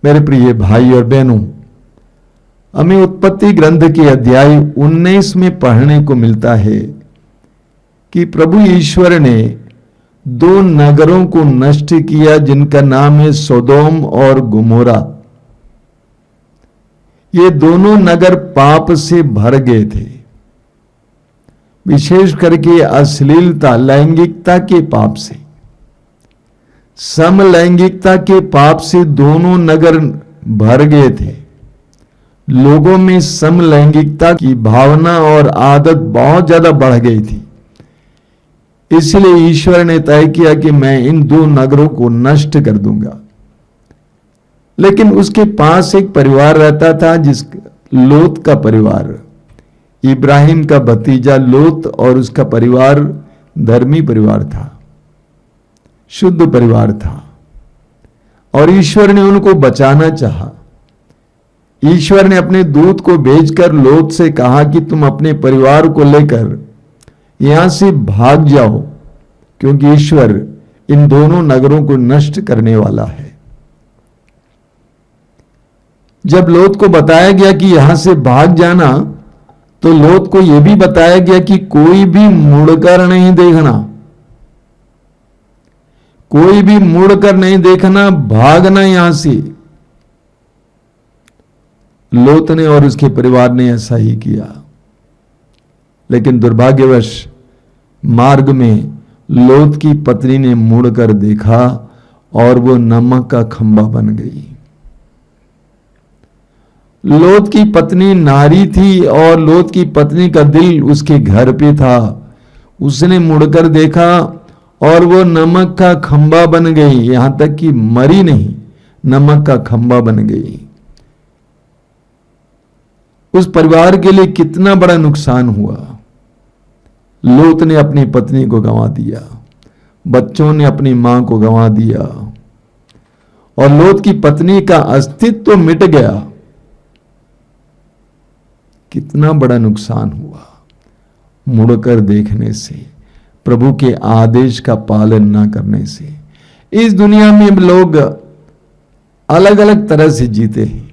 मेरे प्रिय भाई और बहनों, हमें उत्पत्ति ग्रंथ के अध्याय 19 में पढ़ने को मिलता है कि प्रभु ईश्वर ने दो नगरों को नष्ट किया जिनका नाम है सोदोम और गुमोरा। ये दोनों नगर पाप से भर गए थे, विशेष करके अश्लीलता, लैंगिकता के पाप से, समलैंगिकता के पाप से दोनों नगर भर गए थे। लोगों में समलैंगिकता की भावना और आदत बहुत ज्यादा बढ़ गई थी। इसलिए ईश्वर ने तय किया कि मैं इन दो नगरों को नष्ट कर दूंगा। लेकिन उसके पास एक परिवार रहता था, जिस लोत का परिवार, इब्राहिम का भतीजा लोत, और उसका परिवार धर्मी परिवार था, शुद्ध परिवार था, और ईश्वर ने उनको बचाना चाहा। ईश्वर ने अपने दूत को भेजकर लोत से कहा कि तुम अपने परिवार को लेकर यहां से भाग जाओ, क्योंकि ईश्वर इन दोनों नगरों को नष्ट करने वाला है। जब लोत को बताया गया कि यहां से भाग जाना, तो लोत को यह भी बताया गया कि कोई भी मुड़कर नहीं देखना, कोई भी मुड़कर नहीं देखना, भागना यहां से। लोत ने और उसके परिवार ने ऐसा ही किया। लेकिन दुर्भाग्यवश मार्ग में लोत की पत्नी ने मुड़कर देखा और वो नमक का खंबा बन गई। लोत की पत्नी नारी थी और लोत की पत्नी का दिल उसके घर पे था। उसने मुड़कर देखा और वो नमक का खंबा बन गई। यहां तक कि मरी नहीं, नमक का खंबा बन गई। उस परिवार के लिए कितना बड़ा नुकसान हुआ। लोत ने अपनी पत्नी को गंवा दिया, बच्चों ने अपनी मां को गंवा दिया, और लोत की पत्नी का अस्तित्व तो मिट गया। कितना बड़ा नुकसान हुआ मुड़कर देखने से, प्रभु के आदेश का पालन ना करने से। इस दुनिया में लोग अलग अलग तरह से जीते हैं।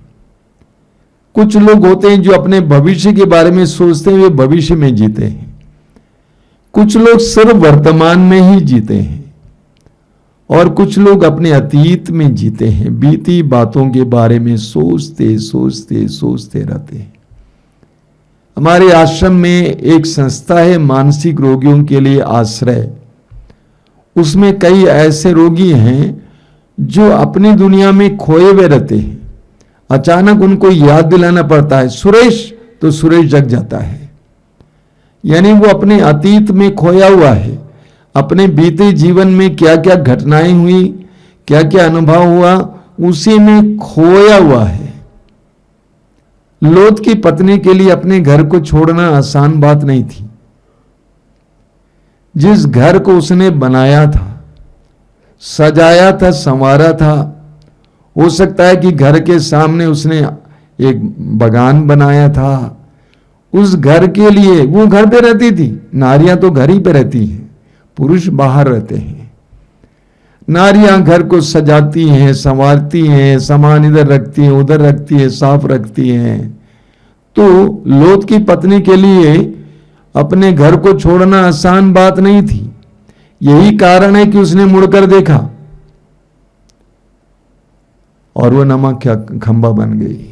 कुछ लोग होते हैं जो अपने भविष्य के बारे में सोचते हुए भविष्य में जीते हैं। कुछ लोग सिर्फ वर्तमान में ही जीते हैं, और कुछ लोग अपने अतीत में जीते हैं, बीती बातों के बारे में सोचते सोचते सोचते रहते हैं। हमारे आश्रम में एक संस्था है मानसिक रोगियों के लिए आश्रय। उसमें कई ऐसे रोगी हैं जो अपनी दुनिया में खोए हुए रहते हैं। अचानक उनको याद दिलाना पड़ता है सुरेश, तो सुरेश जग जाता है। यानी वो अपने अतीत में खोया हुआ है, अपने बीते जीवन में क्या क्या घटनाएं हुई, क्या क्या अनुभव हुआ, उसी में खोया हुआ है। लोत की पत्नी के लिए अपने घर को छोड़ना आसान बात नहीं थी। जिस घर को उसने बनाया था, सजाया था, संवारा था, हो सकता है कि घर के सामने उसने एक बागान बनाया था। उस घर के लिए वो घर पे रहती थी। नारियां तो घर ही पे रहती हैं, पुरुष बाहर रहते हैं। नारियां घर को सजाती हैं, संवारती हैं, सामान इधर रखती हैं, उधर रखती है, साफ रखती हैं। तो लोत की पत्नी के लिए अपने घर को छोड़ना आसान बात नहीं थी। यही कारण है कि उसने मुड़कर देखा और वो नमक का खंबा बन गई।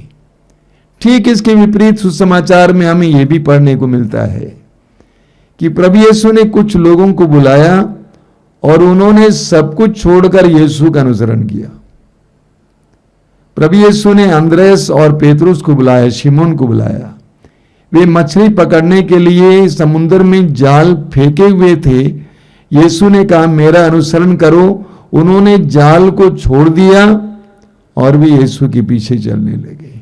ठीक इसके विपरीत सुसमाचार में हमें यह भी पढ़ने को मिलता है कि प्रभु यीशु ने कुछ लोगों को बुलाया और उन्होंने सब कुछ छोड़कर यीशु का अनुसरण किया। प्रभु यीशु ने अंद्रयास और पेतरुस को बुलाया, शिमोन को बुलाया। वे मछली पकड़ने के लिए समुद्र में जाल फेंके हुए थे। यीशु ने कहा मेरा अनुसरण करो। उन्होंने जाल को छोड़ दिया और वे यीशु के पीछे चलने लगे।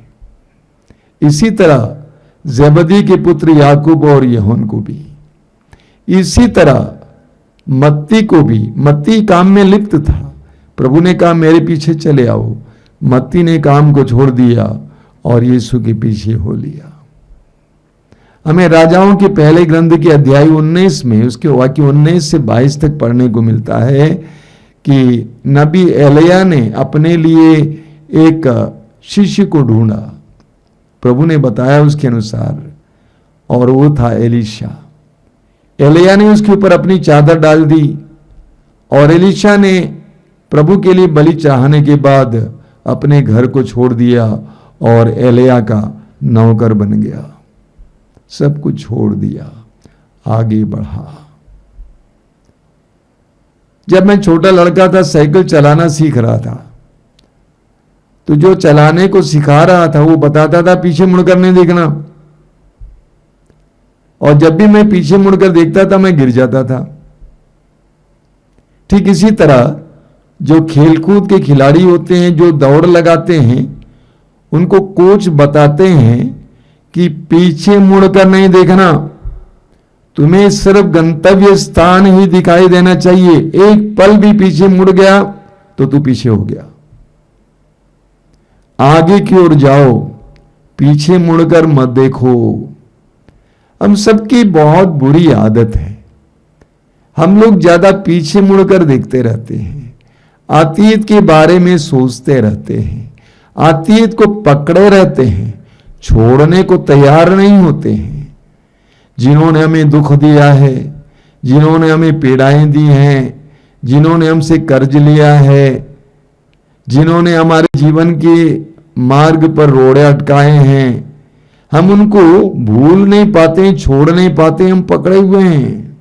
इसी तरह ज़ेबदी के पुत्र याकूब और यूहन्ना को भी, इसी तरह मत्ती को भी। मत्ती काम में लिप्त था। प्रभु ने कहा मेरे पीछे चले आओ। मत्ती ने काम को छोड़ दिया और यीशु के पीछे हो लिया। हमें राजाओं के पहले ग्रंथ के अध्याय 19 में उसके वाक्य 19 से 22 तक पढ़ने को मिलता है कि नबी एलिय्याह ने अपने लिए एक शिष्य को ढूंढा, प्रभु ने बताया उसके अनुसार, और वो था एलीशा। एलिया ने उसके ऊपर अपनी चादर डाल दी और एलीशा ने प्रभु के लिए बलि चढ़ाने के बाद अपने घर को छोड़ दिया और एलिया का नौकर बन गया। सब कुछ छोड़ दिया, आगे बढ़ा। जब मैं छोटा लड़का था, साइकिल चलाना सीख रहा था, तो जो चलाने को सिखा रहा था वो बताता था पीछे मुड़कर नहीं देखना, और जब भी मैं पीछे मुड़कर देखता था मैं गिर जाता था। ठीक इसी तरह जो खेलकूद के खिलाड़ी होते हैं, जो दौड़ लगाते हैं, उनको कोच बताते हैं कि पीछे मुड़कर नहीं देखना, तुम्हें सिर्फ गंतव्य स्थान ही दिखाई देना चाहिए। एक पल भी पीछे मुड़ गया तो तू पीछे हो गया। आगे की ओर जाओ, पीछे मुड़कर मत देखो। हम सबकी बहुत बुरी आदत है, हम लोग ज्यादा पीछे मुड़कर देखते रहते हैं, अतीत के बारे में सोचते रहते हैं, अतीत को पकड़े रहते हैं, छोड़ने को तैयार नहीं होते हैं। जिन्होंने हमें दुख दिया है, जिन्होंने हमें पीड़ाएं दी हैं, जिन्होंने हमसे कर्ज लिया है, जिन्होंने हमारे जीवन के मार्ग पर रोड़े अटकाए हैं, हम उनको भूल नहीं पाते, छोड़ नहीं पाते, हम पकड़े हुए हैं।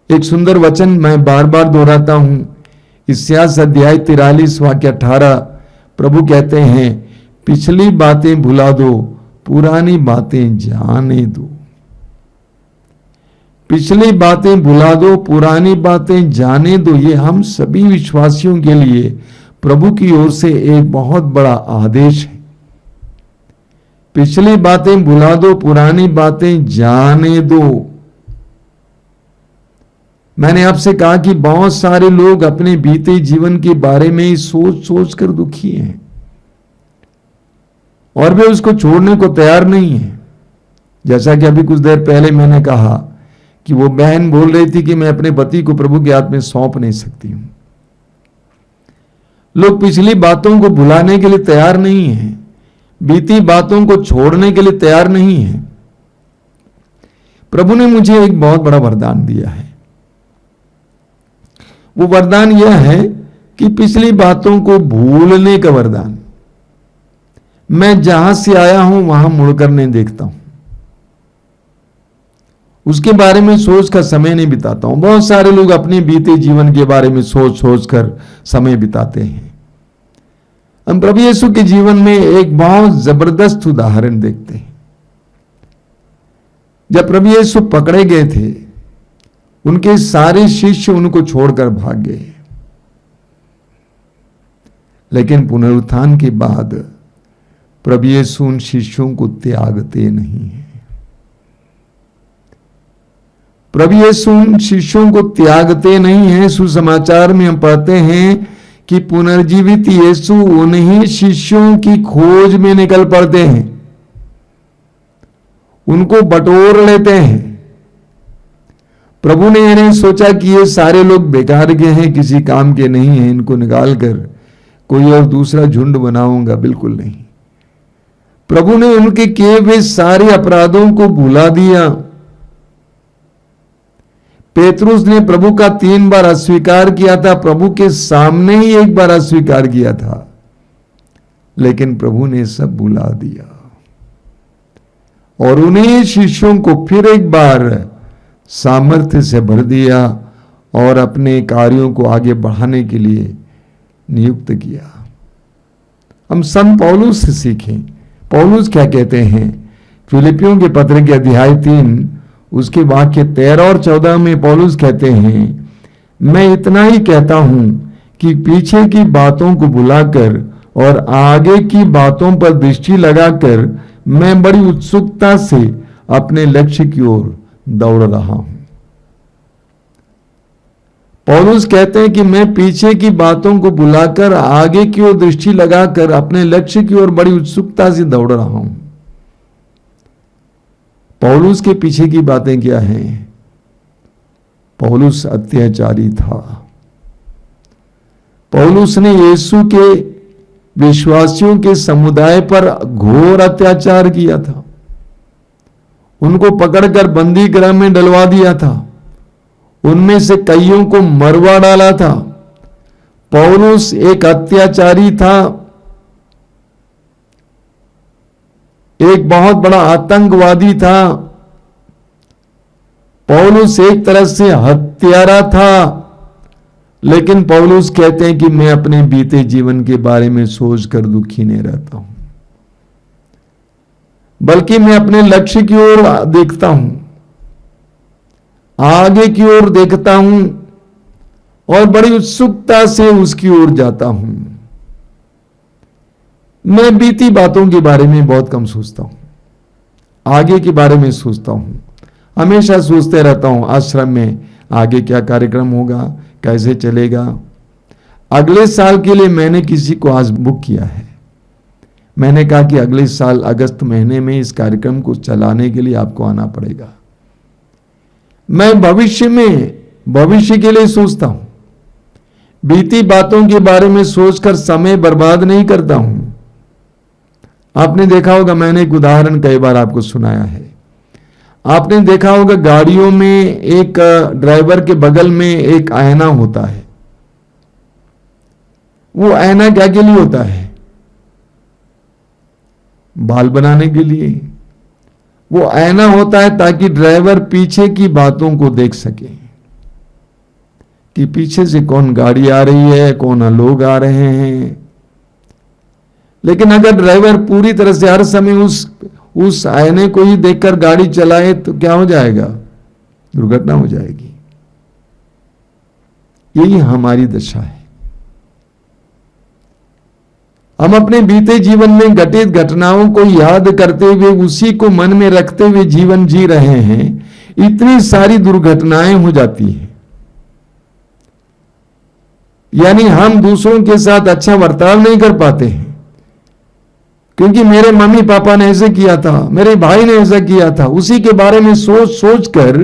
एक सुंदर वचन मैं बार बार दोहराता हूं, इस्यास अध्याय 43 वाक्य 18, प्रभु कहते हैं, पिछली बातें भुला दो, पुरानी बातें जाने दो। पिछली बातें भुला दो, पुरानी बातें जाने दो। ये हम सभी विश्वासियों के लिए प्रभु की ओर से एक बहुत बड़ा आदेश है। पिछली बातें भुला दो, पुरानी बातें जाने दो। मैंने आपसे कहा कि बहुत सारे लोग अपने बीते जीवन के बारे में ही सोच सोच कर दुखी हैं और वे उसको छोड़ने को तैयार नहीं है। जैसा कि अभी कुछ देर पहले मैंने कहा कि वो बहन बोल रही थी कि मैं अपने पति को प्रभु के हाथ में सौंप नहीं सकती हूं। लोग पिछली बातों को भुलाने के लिए तैयार नहीं है, बीती बातों को छोड़ने के लिए तैयार नहीं है। प्रभु ने मुझे एक बहुत बड़ा वरदान दिया है। वो वरदान यह है कि पिछली बातों को भूलने का वरदान। मैं जहां से आया हूं वहां मुड़कर नहीं देखता हूं, उसके बारे में सोच कर समय नहीं बिताता हूं। बहुत सारे लोग अपने बीते जीवन के बारे में सोच सोच कर समय बिताते हैं। हम प्रभु यीशु के जीवन में एक बहुत जबरदस्त उदाहरण देखते हैं। जब प्रभु यीशु पकड़े गए थे, उनके सारे शिष्य उनको छोड़कर भाग गए, लेकिन पुनरुत्थान के बाद प्रभु यीशु उन शिष्यों को त्यागते नहीं हैं। प्रभु यीशु उन शिष्यों को त्यागते नहीं हैं। सुसमाचार में हम पढ़ते हैं कि पुनर्जीवित यीशु उन्हीं शिष्यों की खोज में निकल पड़ते हैं, उनको बटोर लेते हैं। प्रभु ने ये नहीं सोचा कि ये सारे लोग बेकार के हैं, किसी काम के नहीं हैं, इनको निकालकर कोई और दूसरा झुंड बनाऊंगा, बिल्कुल नहीं। प्रभु ने उनके किए हुए सारे अपराधों को भुला दिया। पेतरुस ने प्रभु का 3 बार अस्वीकार किया था, प्रभु के सामने ही 1 बार अस्वीकार किया था, लेकिन प्रभु ने सब भुला दिया और उन्हीं शिष्यों को फिर एक बार सामर्थ्य से भर दिया और अपने कार्यों को आगे बढ़ाने के लिए नियुक्त किया। हम संत पौलुस से सीखें। पौलुस क्या कहते हैं? फिलिपियों के पत्र के अध्याय 3 उसके वाक्य 13 और 14 में पौलुस कहते हैं, मैं इतना ही कहता हूं कि पीछे की बातों को भुलाकर और आगे की बातों पर दृष्टि लगाकर मैं बड़ी उत्सुकता से अपने लक्ष्य की ओर दौड़ रहा हूं। पौलुस कहते हैं कि मैं पीछे की बातों को भुलाकर आगे की ओर दृष्टि लगाकर अपने लक्ष्य की ओर बड़ी उत्सुकता से दौड़ रहा हूं। पौलुस के पीछे की बातें क्या हैं? पौलुस अत्याचारी था। पौलुस ने यीशु के विश्वासियों के समुदाय पर घोर अत्याचार किया था, उनको पकड़कर बंदी गृह में डलवा दिया था, उनमें से कईयों को मरवा डाला था। पौलुस एक अत्याचारी था, एक बहुत बड़ा आतंकवादी था। पौलुस एक तरह से हत्यारा था, लेकिन पौलुस कहते हैं कि मैं अपने बीते जीवन के बारे में सोचकर दुखी नहीं रहता हूं, बल्कि मैं अपने लक्ष्य की ओर देखता हूं, आगे की ओर देखता हूं और बड़ी उत्सुकता से उसकी ओर जाता हूं। मैं बीती बातों के बारे में बहुत कम सोचता हूं, आगे के बारे में सोचता हूं। हमेशा सोचते रहता हूं आश्रम में आगे क्या कार्यक्रम होगा, कैसे चलेगा। अगले साल के लिए मैंने किसी को आज बुक किया है। मैंने कहा कि अगले साल अगस्त महीने में इस कार्यक्रम को चलाने के लिए आपको आना पड़ेगा। मैं भविष्य के लिए सोचता हूं, बीती बातों के बारे में सोचकर समय बर्बाद नहीं करता हूं। आपने देखा होगा, मैंने एक उदाहरण कई बार आपको सुनाया है। आपने देखा होगा गाड़ियों में एक ड्राइवर के बगल में एक आईना होता है। वो आईना क्या के लिए होता है? बाल बनाने के लिए। वो आईना होता है ताकि ड्राइवर पीछे की बातों को देख सके कि पीछे से कौन गाड़ी आ रही है, कौन लोग आ रहे हैं। लेकिन अगर ड्राइवर पूरी तरह से हर समय उस आईने को ही देखकर गाड़ी चलाए तो क्या हो जाएगा? दुर्घटना हो जाएगी। यही हमारी दशा है। हम अपने बीते जीवन में घटित घटनाओं को याद करते हुए, उसी को मन में रखते हुए जीवन जी रहे हैं। इतनी सारी दुर्घटनाएं हो जाती हैं। यानी हम दूसरों के साथ अच्छा बर्ताव नहीं कर पाते हैं, क्योंकि मेरे मम्मी पापा ने ऐसे किया था, मेरे भाई ने ऐसा किया था। उसी के बारे में सोच कर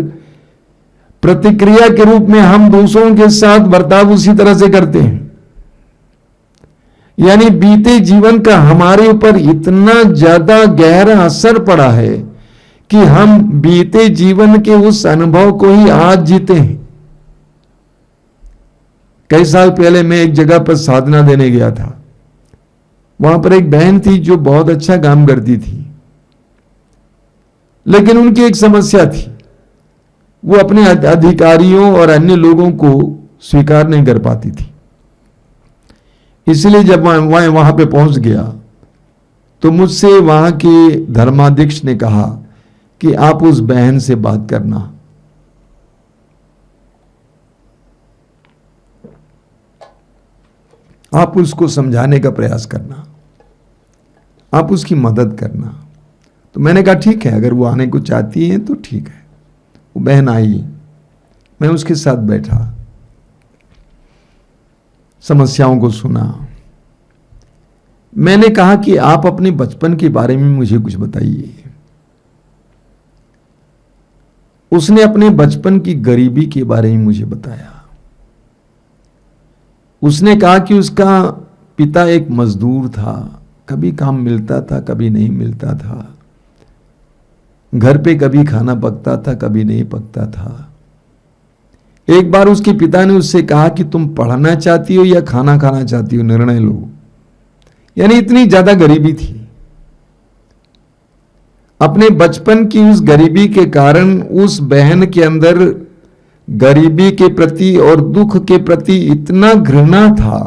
प्रतिक्रिया के रूप में हम दूसरों के साथ बर्ताव उसी तरह से करते हैं। यानी बीते जीवन का हमारे ऊपर इतना ज्यादा गहरा असर पड़ा है कि हम बीते जीवन के उस अनुभव को ही आज जीते हैं। कई साल पहले मैं एक जगह पर साधना देने गया था। वहां पर एक बहन थी जो बहुत अच्छा काम करती थी, लेकिन उनकी एक समस्या थी। वो अपने अधिकारियों और अन्य लोगों को स्वीकार नहीं कर पाती थी। इसलिए जब मैं वहां पे पहुंच गया तो मुझसे वहां के धर्माध्यक्ष ने कहा कि आप उस बहन से बात करना। आप उसको समझाने का प्रयास करना, आप उसकी मदद करना। तो मैंने कहा ठीक है, अगर वो आने को चाहती है तो ठीक है। वो बहन आई, मैं उसके साथ बैठा, समस्याओं को सुना। मैंने कहा कि आप अपने बचपन के बारे में मुझे कुछ बताइए। उसने अपने बचपन की गरीबी के बारे में मुझे बताया। उसने कहा कि उसका पिता एक मजदूर था, कभी काम मिलता था, कभी नहीं मिलता था। घर पे कभी खाना पकता था, कभी नहीं पकता था। एक बार उसके पिता ने उससे कहा कि तुम पढ़ना चाहती हो या खाना खाना चाहती हो, निर्णय लो। यानी इतनी ज्यादा गरीबी थी। अपने बचपन की उस गरीबी के कारण उस बहन के अंदर गरीबी के प्रति और दुख के प्रति इतना घृणा था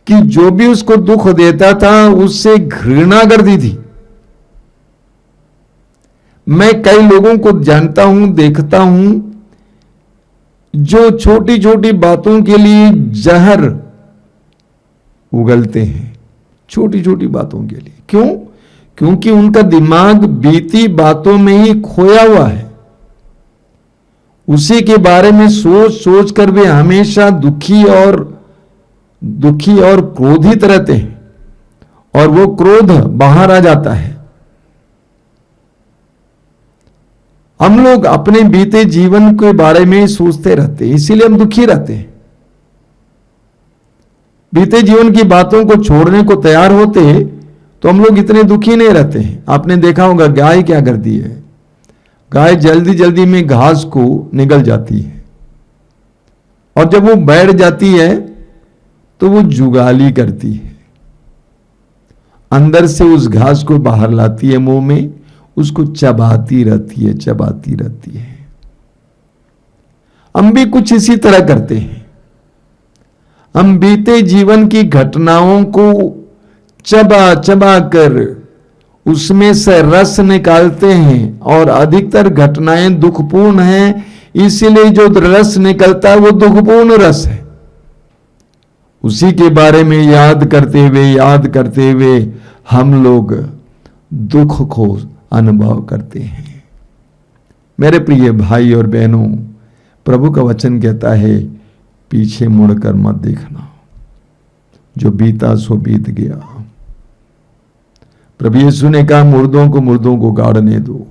कि जो भी उसको दुख देता था उससे घृणा करती थी। मैं कई लोगों को जानता हूं, देखता हूं, जो छोटी छोटी बातों के लिए जहर उगलते हैं, छोटी छोटी बातों के लिए। क्यों? क्योंकि उनका दिमाग बीती बातों में ही खोया हुआ है। उसी के बारे में सोच कर वे हमेशा दुखी और क्रोधित रहते हैं, और वो क्रोध बाहर आ जाता है। हम लोग अपने बीते जीवन के बारे में सोचते रहते हैं, इसीलिए हम दुखी रहते हैं। बीते जीवन की बातों को छोड़ने को तैयार होते तो हम लोग इतने दुखी नहीं रहते हैं। आपने देखा होगा गाय क्या करती है, गाय जल्दी जल्दी में घास को निगल जाती है और जब वो बैठ जाती है तो वो जुगाली करती है, अंदर से उस घास को बाहर लाती है, मुंह में उसको चबाती रहती है, चबाती रहती है। हम भी कुछ इसी तरह करते हैं। हम बीते जीवन की घटनाओं को चबा चबा कर उसमें से रस निकालते हैं और अधिकतर घटनाएं दुखपूर्ण हैं, इसीलिए जो रस निकलता है वो दुखपूर्ण रस है। उसी के बारे में याद करते हुए हम लोग दुख को अनुभव करते हैं। मेरे प्रिय भाई और बहनों, प्रभु का वचन कहता है पीछे मुड़कर मत देखना, जो बीता सो बीत गया। प्रभु यीशु ने कहा मुर्दों को गाड़ने दो,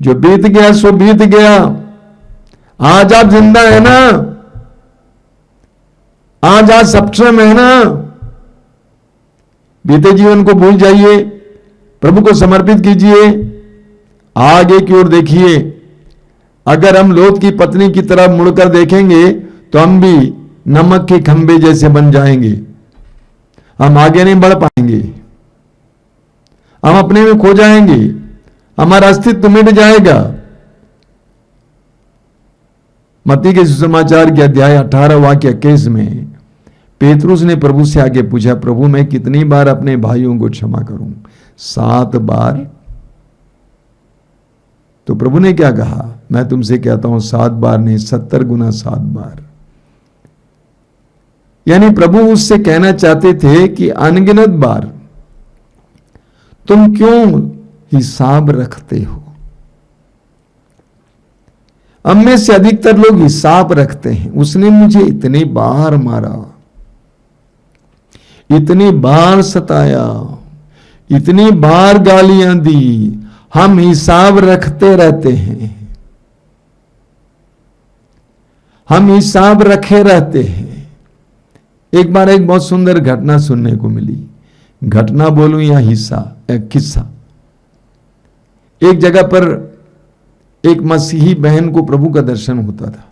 जो बीत गया सो बीत गया। आज आप जिंदा है ना, आज आप सक्षम है ना। बीते जीवन को भूल जाइए, प्रभु को समर्पित कीजिए, आगे की ओर देखिए। अगर हम लोथ की पत्नी की तरफ मुड़कर देखेंगे तो हम भी नमक के खंभे जैसे बन जाएंगे, हम आगे नहीं बढ़ पाएंगे, हम अपने में खो जाएंगे, हमारा अस्तित्व मिट जाएगा। मत्ती के सुसमाचार के अध्याय 18 वाक्य 21 में पेतरुस ने प्रभु से आगे पूछा, प्रभु मैं कितनी बार अपने भाइयों को क्षमा करूं? 7 बार? तो प्रभु ने क्या कहा? मैं तुमसे कहता हूं 7 बार नहीं, 70 गुना 7 बार। यानी प्रभु उससे कहना चाहते थे कि अनगिनत बार तुम क्यों हिसाब रखते हो? हम में से अधिकतर लोग हिसाब रखते हैं। उसने मुझे इतनी बार मारा, इतनी बार सताया, इतनी बार गालियां दी। हम हिसाब रखते रहते हैं, हम हिसाब रखे रहते हैं। एक बार एक बहुत सुंदर घटना सुनने को मिली। घटना बोलूं या किस्सा। एक जगह पर एक मसीही बहन को प्रभु का दर्शन होता था,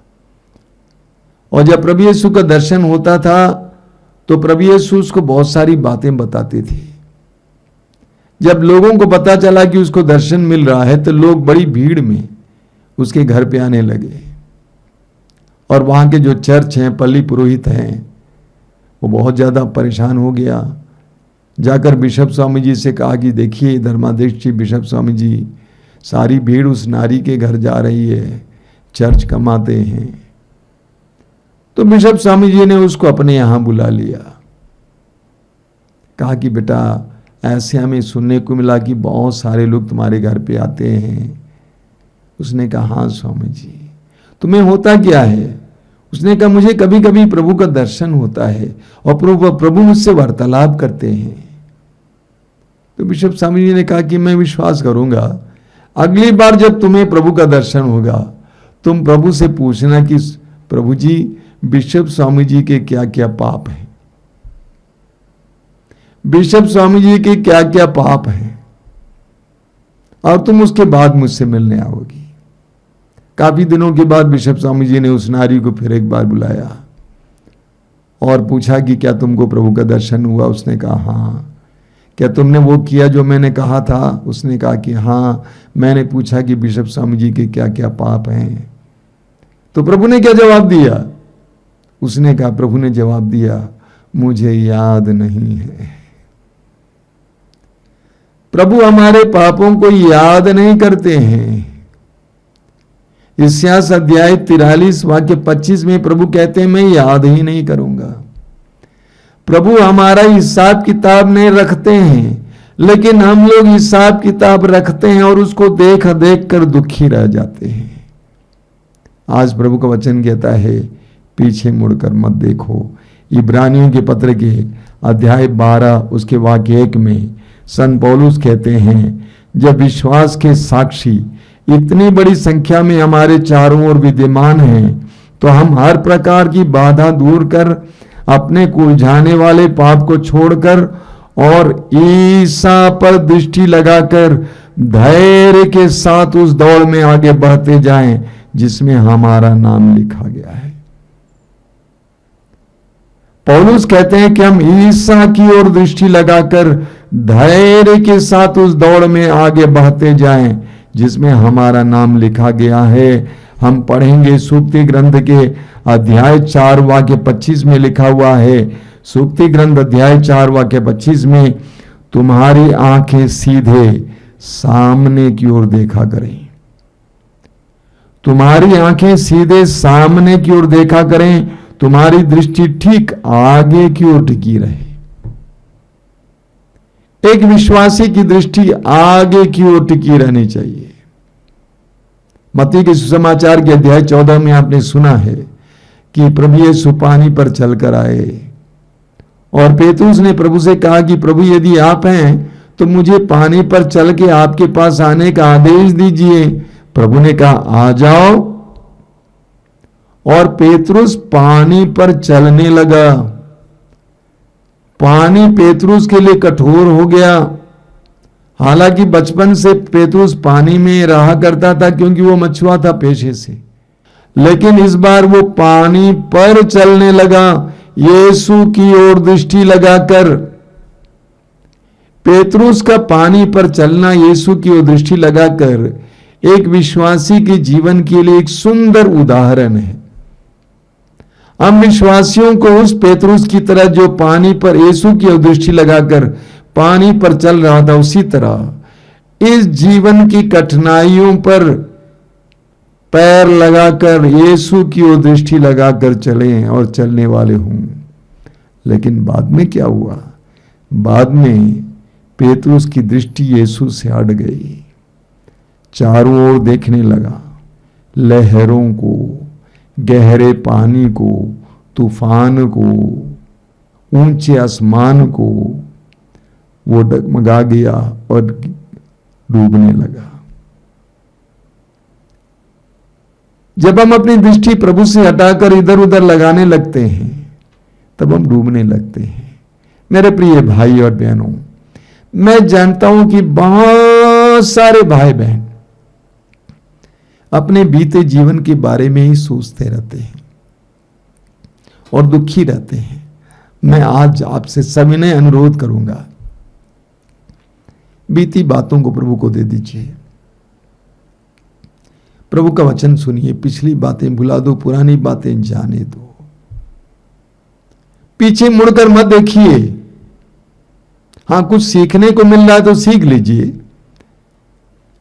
और जब प्रभु यीशु का दर्शन होता था तो प्रभु यीशु उसको बहुत सारी बातें बताते थे। जब लोगों को पता चला कि उसको दर्शन मिल रहा है तो लोग बड़ी भीड़ में उसके घर पे आने लगे, और वहां के जो चर्च हैं, पल्ली पुरोहित हैं, वो बहुत ज्यादा परेशान हो गया। जाकर बिशप स्वामी जी से कहा कि देखिए धर्माध्यक्ष जी, बिशप स्वामी जी, सारी भीड़ उस नारी के घर जा रही है, चर्च कम आते हैं। तो बिशप स्वामी जी ने उसको अपने यहां बुला लिया, कहा कि बेटा ऐसे हमें सुनने को मिला कि बहुत सारे लोग तुम्हारे घर पे आते हैं। उसने कहा हाँ स्वामी जी। तुम्हें होता क्या है? उसने कहा मुझे कभी कभी प्रभु का दर्शन होता है और प्रभु मुझसे वार्तालाप करते हैं। तो बिशप स्वामी जी ने कहा कि मैं विश्वास करूंगा, अगली बार जब तुम्हें प्रभु का दर्शन होगा तुम प्रभु से पूछना कि प्रभु जी बिशप स्वामी जी के क्या क्या पाप हैं, बिशप स्वामी जी के क्या क्या पाप हैं, और तुम उसके बाद मुझसे मिलने आओगी। काफी दिनों के बाद बिशप स्वामी जी ने उस नारी को फिर एक बार बुलाया और पूछा कि क्या तुमको प्रभु का दर्शन हुआ? उसने कहा हाँ। क्या तुमने वो किया जो मैंने कहा था? उसने कहा कि हाँ। मैंने पूछा कि बिशप स्वामी जी के क्या क्या पाप हैं? तो प्रभु ने क्या जवाब दिया? उसने कहा, प्रभु ने जवाब दिया, मुझे याद नहीं है। प्रभु हमारे पापों को याद नहीं करते हैं। इस्यास अध्याय 43 वाक्य 25 में प्रभु कहते हैं मैं याद ही नहीं करूंगा। प्रभु हमारा हिसाब किताब नहीं रखते हैं, लेकिन हम लोग हिसाब किताब रखते हैं और उसको देख देख कर दुखी रह जाते हैं। आज प्रभु का वचन कहता है पीछे मुड़कर मत देखो। इब्रानियों के पत्र के अध्याय 12 उसके वाक्य 1 में संत पौलुस कहते हैं, जब विश्वास के साक्षी इतनी बड़ी संख्या में हमारे चारों ओर विद्यमान हैं तो हम हर प्रकार की बाधा दूर कर अपने को उलझाने वाले पाप को छोड़कर और ईसा पर दृष्टि लगाकर धैर्य के साथ उस दौड़ में आगे बढ़ते जाएं जिसमें हमारा नाम लिखा गया है। पौलुस कहते हैं कि हम ईसा की ओर दृष्टि लगाकर धैर्य के साथ उस दौड़ में आगे बढ़ते जाएं जिसमें हमारा नाम लिखा गया है। हम पढ़ेंगे सूक्ति ग्रंथ के अध्याय 4 वाक्य 25 में लिखा हुआ है। सूक्ति ग्रंथ अध्याय 4 वाक्य 25 में, तुम्हारी आंखें सीधे सामने की ओर देखा करें। तुम्हारी आंखें सीधे सामने की ओर देखा करें, तुम्हारी दृष्टि ठीक आगे की ओर टिकी रहे। एक विश्वासी की दृष्टि आगे की ओर टिकी रहनी चाहिए। मत्ती के सुसमाचार के अध्याय 14 में आपने सुना है कि प्रभु यीशु पानी पर चलकर आए और पेतरुस ने प्रभु से कहा कि प्रभु यदि आप हैं तो मुझे पानी पर चल के आपके पास आने का आदेश दीजिए। प्रभु ने कहा आ जाओ, और पेतरुस पानी पर चलने लगा। पानी पेतरुस के लिए कठोर हो गया। हालांकि बचपन से पेतरुस पानी में रहा करता था क्योंकि वो मछुआ था पेशे से, लेकिन इस बार वो पानी पर चलने लगा यीशु की ओर दृष्टि लगाकर। पेतरुस का पानी पर चलना यीशु की ओर दृष्टि लगाकर एक विश्वासी के जीवन के लिए एक सुंदर उदाहरण है। हम विश्वासियों को उस पेतरुस की तरह जो पानी पर यीशु की ओर दृष्टि लगाकर पानी पर चल रहा था, उसी तरह इस जीवन की कठिनाइयों पर पैर लगाकर यीशु की ओर दृष्टि लगाकर चलें और चलने वाले हों। लेकिन बाद में क्या हुआ? बाद में पेतरुस की दृष्टि यीशु से हट गई। चारों ओर देखने लगा, लहरों को, गहरे पानी को, तूफान को, ऊंचे आसमान को। वो डगमगा गया और डूबने लगा। जब हम अपनी दृष्टि प्रभु से हटाकर इधर उधर लगाने लगते हैं तब हम डूबने लगते हैं। मेरे प्रिय भाई और बहनों, मैं जानता हूं कि बहुत सारे भाई बहन अपने बीते जीवन के बारे में ही सोचते रहते हैं और दुखी रहते हैं। मैं आज आपसे सविनय अनुरोध करूंगा, बीती बातों को प्रभु को दे दीजिए। प्रभु का वचन सुनिए, पिछली बातें भुला दो, पुरानी बातें जाने दो। पीछे मुड़कर मत देखिए। हां, कुछ सीखने को मिल रहा है तो सीख लीजिए।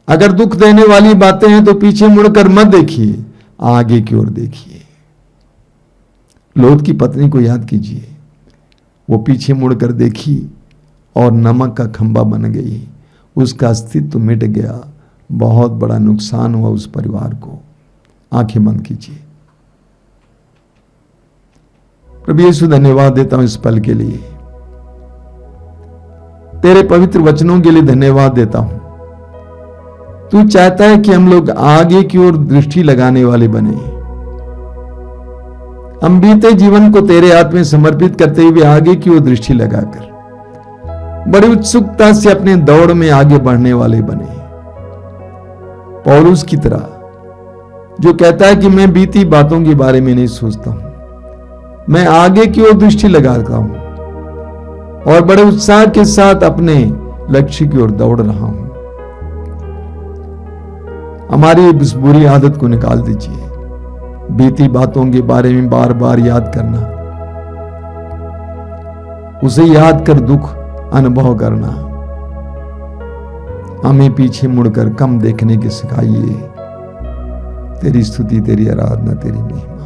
अगर दुख देने वाली बातें हैं तो पीछे मुड़कर मत देखिए, आगे की ओर देखिए। लोथ की पत्नी को याद कीजिए, वो पीछे मुड़कर देखी और नमक का खंबा बन गई, उसका अस्तित्व मिट गया, बहुत बड़ा नुकसान हुआ उस परिवार को। आंखें बंद कीजिए। प्रभु यीशु, धन्यवाद देता हूं इस पल के लिए, तेरे पवित्र वचनों के लिए धन्यवाद देता हूं। तू चाहता है कि हम लोग आगे की ओर दृष्टि लगाने वाले बने। हम बीते जीवन को तेरे हाथ में समर्पित करते हुए आगे की ओर दृष्टि लगाकर बड़ी उत्सुकता से अपने दौड़ में आगे बढ़ने वाले बने। पौलुस की तरह जो कहता है कि मैं बीती बातों के बारे में नहीं सोचता हूं, मैं आगे की ओर दृष्टि लगाता हूं और बड़े उत्साह के साथ अपने लक्ष्य की ओर दौड़ रहा हूं। हमारी इस बुरी आदत को निकाल दीजिए, बीती बातों के बारे में बार बार याद करना, उसे याद कर दुख अनुभव करना। हमें पीछे मुड़कर कम देखने के सिखाइए। तेरी स्तुति, तेरी आराधना, तेरी महिमा।